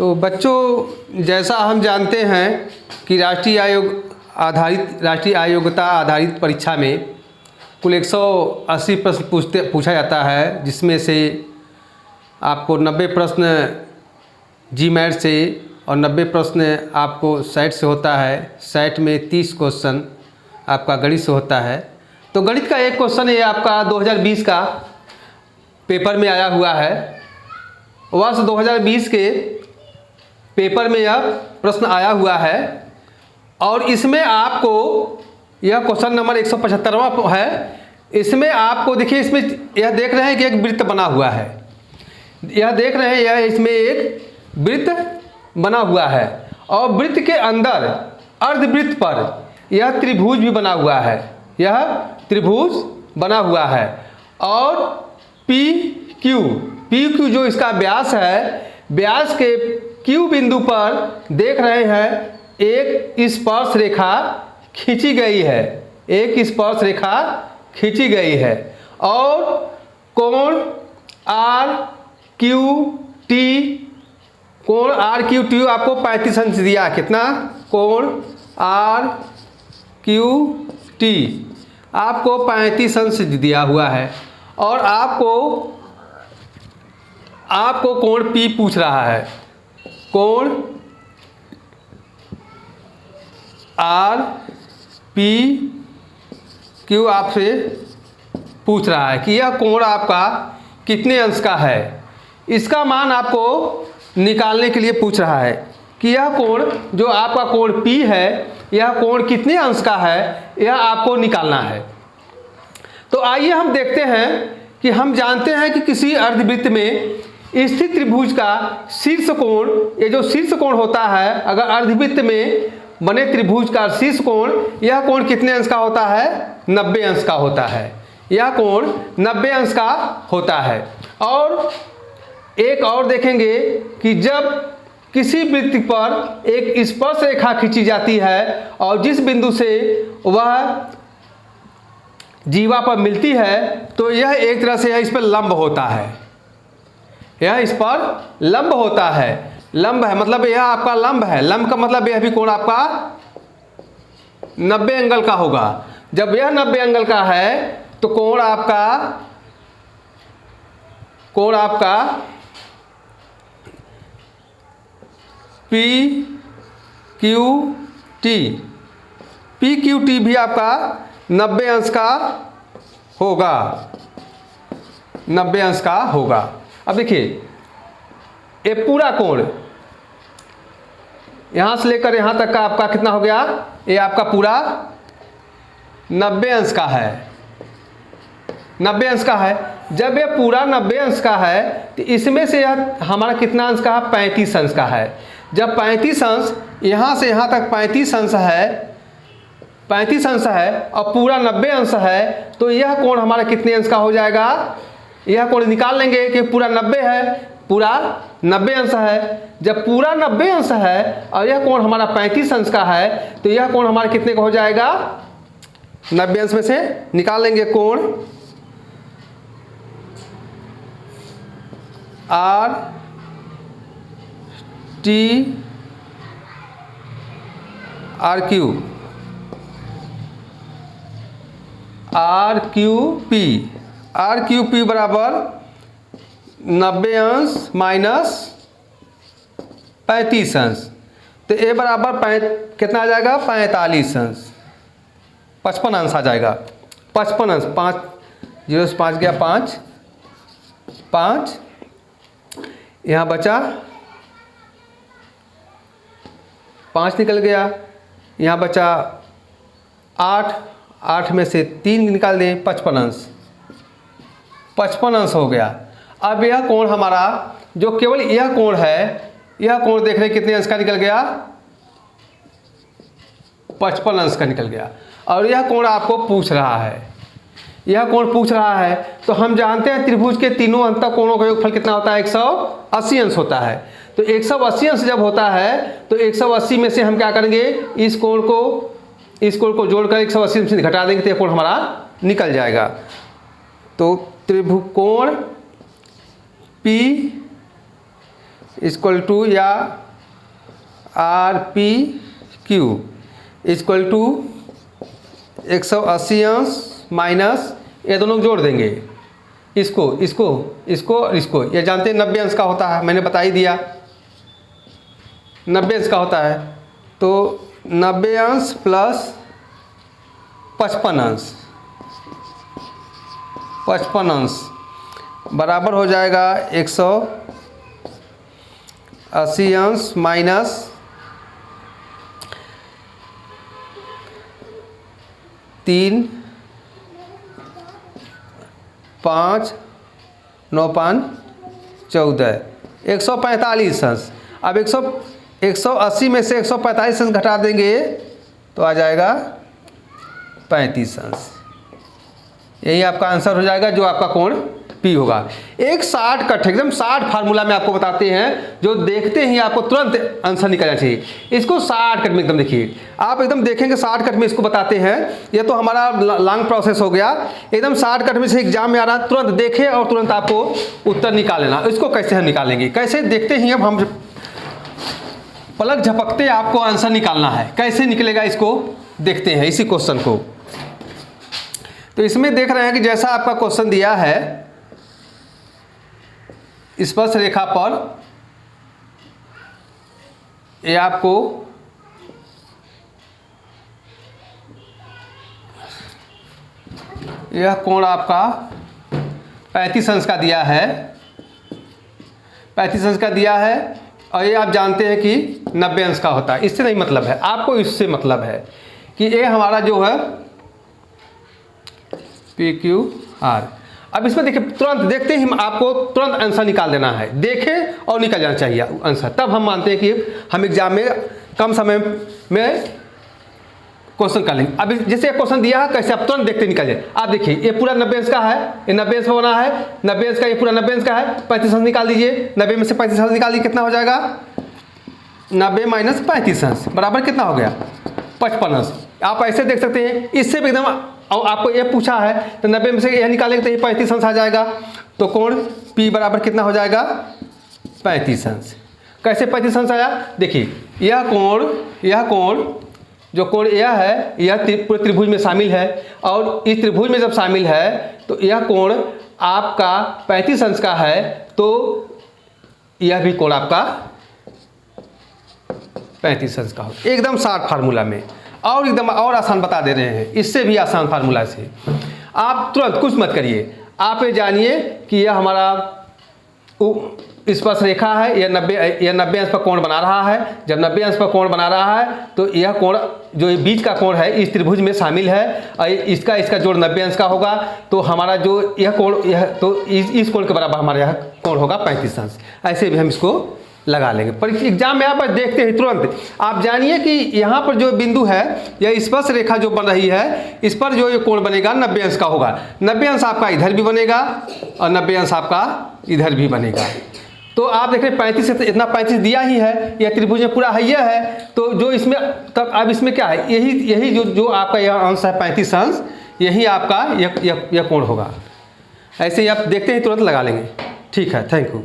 तो बच्चों, जैसा हम जानते हैं कि राष्ट्रीय आयोग्यता आधारित परीक्षा में कुल 180 प्रश्न पूछा जाता है, जिसमें से आपको 90 प्रश्न जीमैट से और 90 प्रश्न आपको सेट से होता है। सेट में 30 क्वेश्चन आपका गणित से होता है। तो गणित का एक क्वेश्चन ये आपका 2020 का पेपर में आया हुआ है। वर्ष 2020 के पेपर में यह प्रश्न आया हुआ है और इसमें आपको यह क्वेश्चन नंबर 175वां है। इसमें आपको देखिए, इसमें यह देख रहे हैं कि एक वृत्त बना हुआ है। यह देख रहे हैं, यह इसमें एक वृत्त बना हुआ है और वृत्त के अंदर अर्धवृत्त पर यह त्रिभुज भी बना हुआ है। यह त्रिभुज बना हुआ है और PQ जो इसका व्यास है, व्यास के Q बिंदु पर देख रहे हैं एक स्पर्श रेखा खींची गई है। एक स्पर्श रेखा खींची गई है और कोण RQT आपको 35 अंश दिया। कितना? कोण RQT आपको 35 अंश दिया हुआ है और आपको कोण P पूछ रहा है। कोण RPQ आपसे पूछ रहा है कि यह कोण आपका कितने अंश का है। इसका मान आपको निकालने के लिए पूछ रहा है कि यह कोण जो आपका कोण P है, यह कोण कितने अंश का है, यह आपको निकालना है। तो आइए हम देखते हैं कि हम जानते हैं कि किसी अर्धवृत्त में स्थित त्रिभुज का शीर्ष कोण, ये जो शीर्ष कोण होता है, अगर अर्धवृत्त में बने त्रिभुज का शीर्ष कोण, यह कोण कितने अंश का होता है? 90 अंश का होता है। यह कोण 90 अंश का होता है। और एक और देखेंगे कि जब किसी वृत्त पर एक स्पर्श रेखा खींची जाती है और जिस बिंदु से वह जीवा पर मिलती है, तो यह एक तरह से इस पर लंब होता है। यह इस पर लंब होता है। लंब है मतलब यह आपका लंब है। लंब का मतलब यह भी कोण आपका 90 एंगल का होगा। जब यह 90 एंगल का है तो कोण आपका PQT भी आपका 90 अंश का होगा। 90 अंश का होगा। अब देखिए, ये पूरा कोण यहाँ से लेकर यहाँ तक का आपका कितना हो गया? ये आपका पूरा 90 अंश का है। 90 अंश का है। जब ये पूरा 90 अंश का है तो इसमें से यह हमारा कितना अंश का है? 35 अंश का है। जब 35 अंश, यहाँ से यहाँ तक 35 अंश है, 35 अंश है और पूरा 90 अंश है, तो यह कोण हमारा कितने अंश का हो जाएगा? यह कोण निकाल लेंगे कि पूरा 90 है, पूरा 90 अंश है। जब पूरा 90 अंश है और यह कोण हमारा 35 अंश का है, तो यह कोण हमारा कितने का हो जाएगा? 90 अंश में से निकाल लेंगे कोण RQP बराबर 90 अंश माइनस 35 अंश, तो ए बराबर कितना आ जाएगा? 45 अंश, 55 अंश आ जाएगा। 55 अंश, 5 0 से 5 गया 5, यहाँ बचा 5 निकल गया, यहाँ बचा 8 में से 3 निकाल दें, 55 अंश, 55 अंश हो गया। अब यह कोण हमारा जो केवल यह कोण है, यह कोण देख रहे कितने अंश का निकल गया? 55 अंश का निकल गया। और यह कोण आपको पूछ रहा है, यह कोण पूछ रहा है। तो हम जानते हैं त्रिभुज के तीनों अंतः कोणों का योगफल कितना होता है? 180 अंश होता है। तो 180 अंश जब होता है तो 180 में से हम क्या करेंगे? इस कोण को जोड़कर 180 से घटा देंगे तो यह कोण हमारा निकल जाएगा। तो त्रिभुज कोण P इक्वल टू या R P Q equal to 180 अंश माइनस ये दोनों जोड़ देंगे, इसको इसको इसको और इसको। ये जानते हैं 90 अंश का होता है, मैंने बता ही दिया 90 अंश का होता है। तो 90 अंश प्लस 55 अंश, 55 अंश बराबर हो जाएगा 180 अंश माइनस 3 5 9 5 14 145 अंश। अब 180 में से 145 अंश घटा देंगे तो आ जाएगा 35 अंश। यही आपका आंसर हो जाएगा, जो आपका कोण P होगा। एक शॉर्टकट एकदम शॉर्ट फार्मूला में आपको बताते हैं, जो देखते ही आपको तुरंत आंसर निकलना चाहिए। इसको शॉर्टकट में एकदम देखिए, आप एकदम देखेंगे शॉर्टकट में इसको बताते हैं। ये तो हमारा लॉन्ग प्रोसेस हो गया, एकदम शॉर्टकट में से एग्जाम में आ रहा, तुरंत देखे और तुरंत आपको उत्तर निकाल लेना। इसको कैसे हम निकालेंगे, कैसे देखते ही अब हम पलक झपकते आपको आंसर निकालना है। कैसे निकलेगा इसको देखते हैं, इसी क्वेश्चन को। तो इसमें देख रहे हैं कि जैसा आपका क्वेश्चन दिया है, स्पर्श रेखा पर ये आपको यह कोण आपका 35 अंश का दिया है, 35 अंश का दिया है। और ये आप जानते हैं कि 90 अंश का होता है। इससे नहीं मतलब है आपको, इससे मतलब है कि ये हमारा जो है PQR। अब इसमें देखिए, तुरंत देखते ही आपको तुरंत आंसर निकाल देना है, देखें और निकल जाना चाहिए आंसर। तब हम मानते हैं कि हम एग्जाम में कम समय में क्वेश्चन कर लेंगे। अभी जैसे क्वेश्चन दिया है, कैसे आप तुरंत देखते निकल जाए। आप देखिए, ये पूरा 90 अंश का है, ये 90 अंश में बना है, 90 अंश का ये पूरा 90 अंश का है। 35 अंश निकाल दीजिए, 90 में से 35 अंश निकाल दीजिए, कितना हो जाएगा 90 माइनस 35 अंश बराबर कितना हो गया 55 अंश। आप ऐसे देख सकते हैं, इससे भी एकदम। और आपको ये पूछा है तो 90 में से यह निकालेंगे तो ये 35 अंश आ जाएगा। तो कोण P बराबर कितना हो जाएगा 35 अंश। कैसे 35 अंश आया, देखिए यह कोण जो कोण यह है, यह पूरे त्रिभुज में शामिल है। और इस त्रिभुज में जब शामिल है तो यह कोण आपका 35 अंश का है, तो यह भी कोण आपका 35 अंश का हो। एकदम शॉर्ट फार्मूला में, और एकदम और आसान बता दे रहे हैं, इससे भी आसान फार्मूला से। आप तुरंत कुछ मत करिए, आप ये जानिए कि यह हमारा स्पर्श रेखा है, यह 90 अंश पर कोण बना रहा है। जब 90 अंश पर कोण बना रहा है तो यह कोण जो बीच का कोण है इस त्रिभुज में शामिल है, और इसका जोड़ 90 अंश का होगा। तो हमारा जो यह कोण, यह तो इस कोण के बराबर हमारा यह कोण होगा 35 अंश। ऐसे भी हम इसको लगा लेंगे। पर एग्जाम में आप देखते हैं तुरंत आप जानिए कि यहाँ पर जो बिंदु है, यह स्पर्श रेखा जो बन रही है, इस पर जो ये कोण बनेगा 90 अंश का होगा। 90 अंश आपका इधर भी बनेगा और 90 अंश आपका इधर भी बनेगा। तो आप देख रहे 35 से इतना 35 दिया ही है, यह त्रिभुज में पूरा है, यह है। तो जो इसमें तब अब इसमें क्या है, यही जो आपका यह अंश है 35 अंश, यही आपका यह कोण होगा। ऐसे ही आप देखते ही तुरंत लगा लेंगे। ठीक है, थैंक यू।